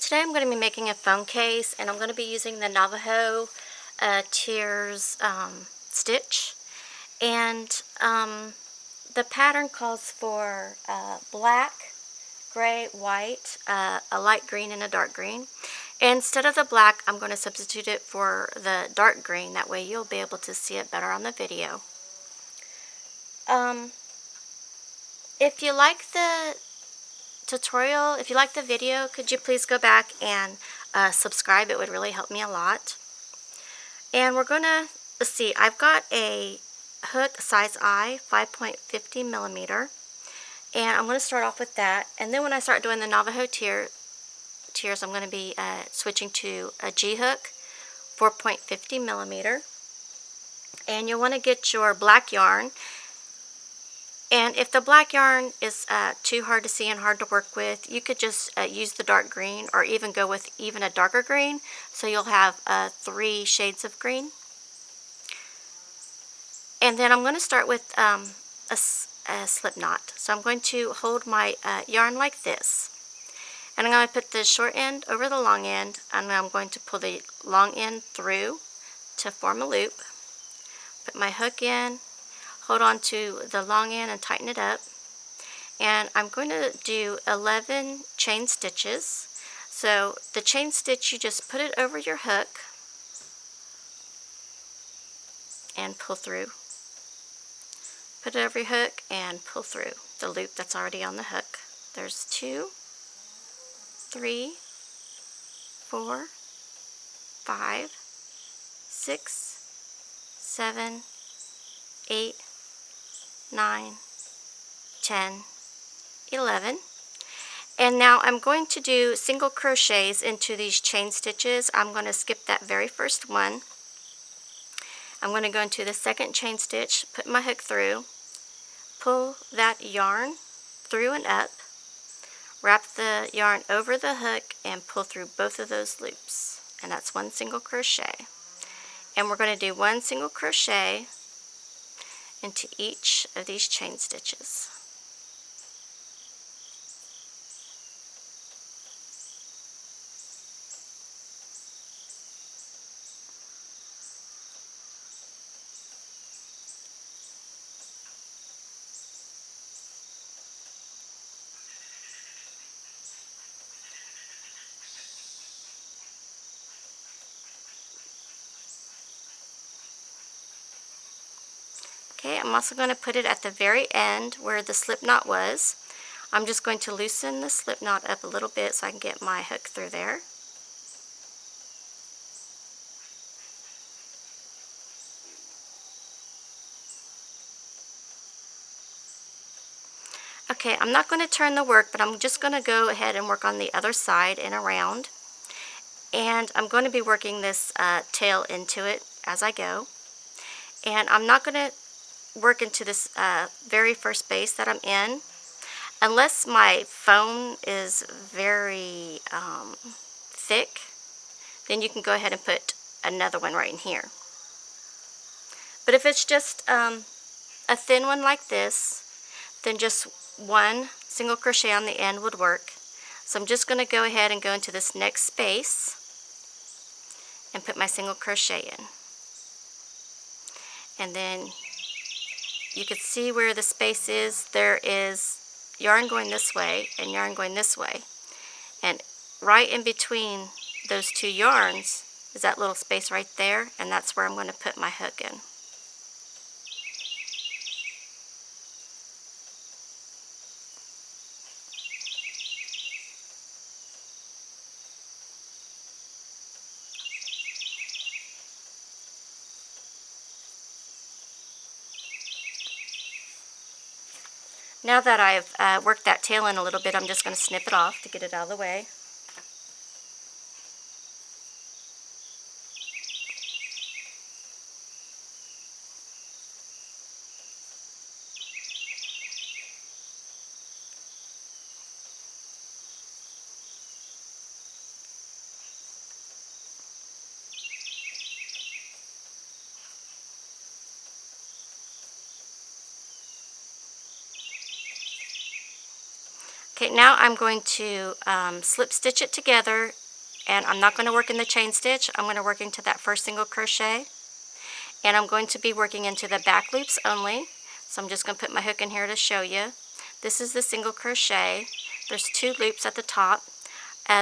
Today I'm going to be making a phone case, and I'm going to be using the Navajo Tears stitch. And the pattern calls for black, gray, white, a light green, and a dark green. And instead of the black, I'm going to substitute it for the dark green. That way you'll be able to see it better on the video. If you like the tutorial, if you like the video, could you please go back and subscribe? It would really help me a lot. And we're gonna, let's see, I've got a hook size I, 5.50 millimeter, and I'm gonna start off with that. And then when I start doing the Navajo tears, I'm gonna be switching to a G hook, 4.50 millimeter. And you'll want to get your black yarn. And if the black yarn is too hard to see and hard to work with, you could just use the dark green, or even go with even a darker green, so you'll have 3 shades of green. And then I'm going to start with a slip knot. So I'm going to hold my yarn like this, and I'm going to put the short end over the long end, and I'm going to pull the long end through to form a loop. Put my hook in, hold on to the long end and tighten it up. And I'm going to do 11 chain stitches. So the chain stitch, you just put it over your hook and pull through. Put it over your hook and pull through the loop that's already on the hook. There's 2, 3, 4, 5, 6, 7, 8, 9, 10, 11. And now I'm going to do single crochets into these chain stitches. I'm going to skip that very first one. I'm going to go into the second chain stitch, put my hook through, pull that yarn through and up, wrap the yarn over the hook, and pull through both of those loops. And that's 1 single crochet. And we're going to do 1 single crochet into each of these chain stitches. Okay, I'm also going to put it at the very end where the slip knot was. I'm just going to loosen the slip knot up a little bit so I can get my hook through there. Okay, I'm not going to turn the work, but I'm just going to go ahead and work on the other side and around. And I'm going to be working this tail into it as I go. And I'm not going to work into this very first space that I'm in unless my foam is very thick. Then you can go ahead and put another one right in here. But if it's just a thin one like this, then just 1 single crochet on the end would work. So I'm just going to go ahead and go into this next space and put my single crochet in. And then you can see where the space is. There is yarn going this way and yarn going this way. And right in between those 2 yarns is that little space right there, and that's where I'm going to put my hook in. Now that I've worked that tail in a little bit, I'm just going to snip it off to get it out of the way. Okay, Okay, now I'm going to slip stitch it together, and I'm not going to work in the chain stitch. I'm going to work into that first single crochet, and I'm going to be working into the back loops only. So I'm just going to put my hook in here to show you. This is the single crochet. There's 2 loops at the top.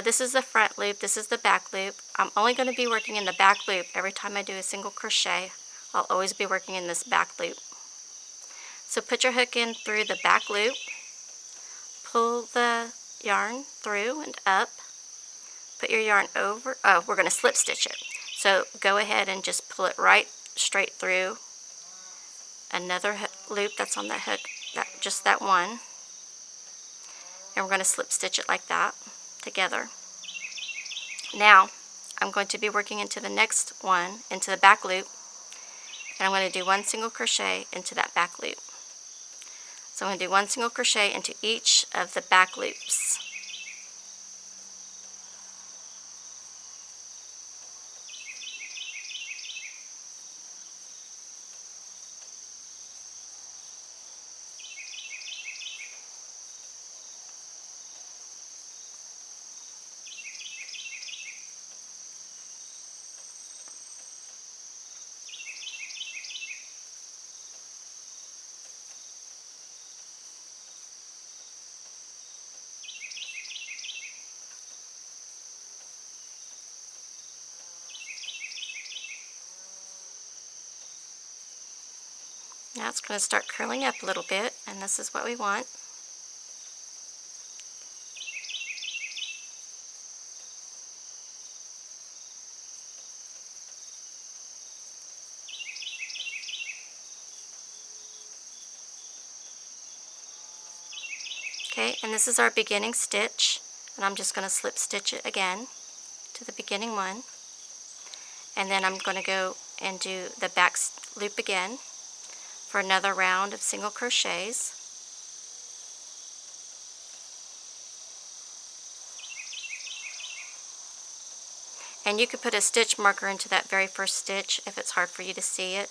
This is the front loop, this is the back loop. I'm only going to be working in the back loop. Every time I do a single crochet, I'll always be working in this back loop. So put your hook in through the back loop, pull the yarn through and up, put your yarn over, we're going to slip stitch it. So go ahead and just pull it right straight through another loop that's on the hook, just that one. And we're going to slip stitch it like that together. Now, I'm going to be working into the next one, into the back loop, and I'm going to do 1 single crochet into that back loop. So I'm going to do 1 single crochet into each of the back loops. Now it's going to start curling up a little bit, and this is what we want. Okay, and this is our beginning stitch, and I'm just going to slip stitch it again to the beginning one, and then I'm going to go and do the back loop again for another round of single crochets. And you could put a stitch marker into that very first stitch if it's hard for you to see it.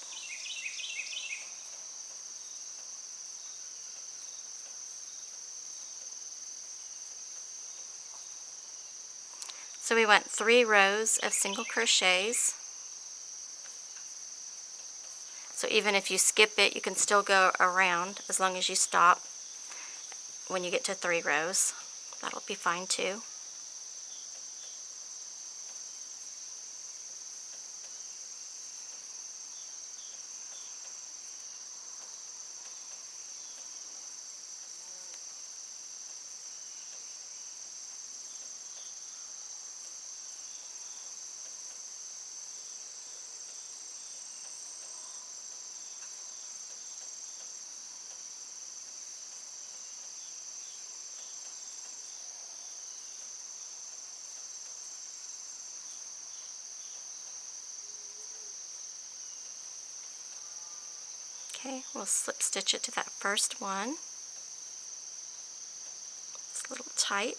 So we want 3 rows of single crochets. So even if you skip it, you can still go around as long as you stop when you get to 3 rows. That'll be fine too. Okay, we'll slip stitch it to that first one. It's a little tight.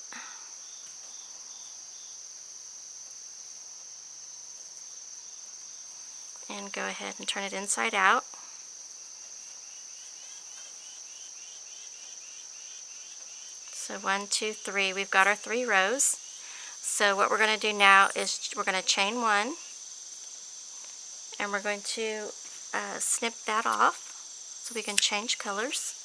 And go ahead and turn it inside out. So 1, 2, 3, we've got our 3 rows. So what we're going to do now is we're going to chain 1, and we're going to snip that off so we can change colors.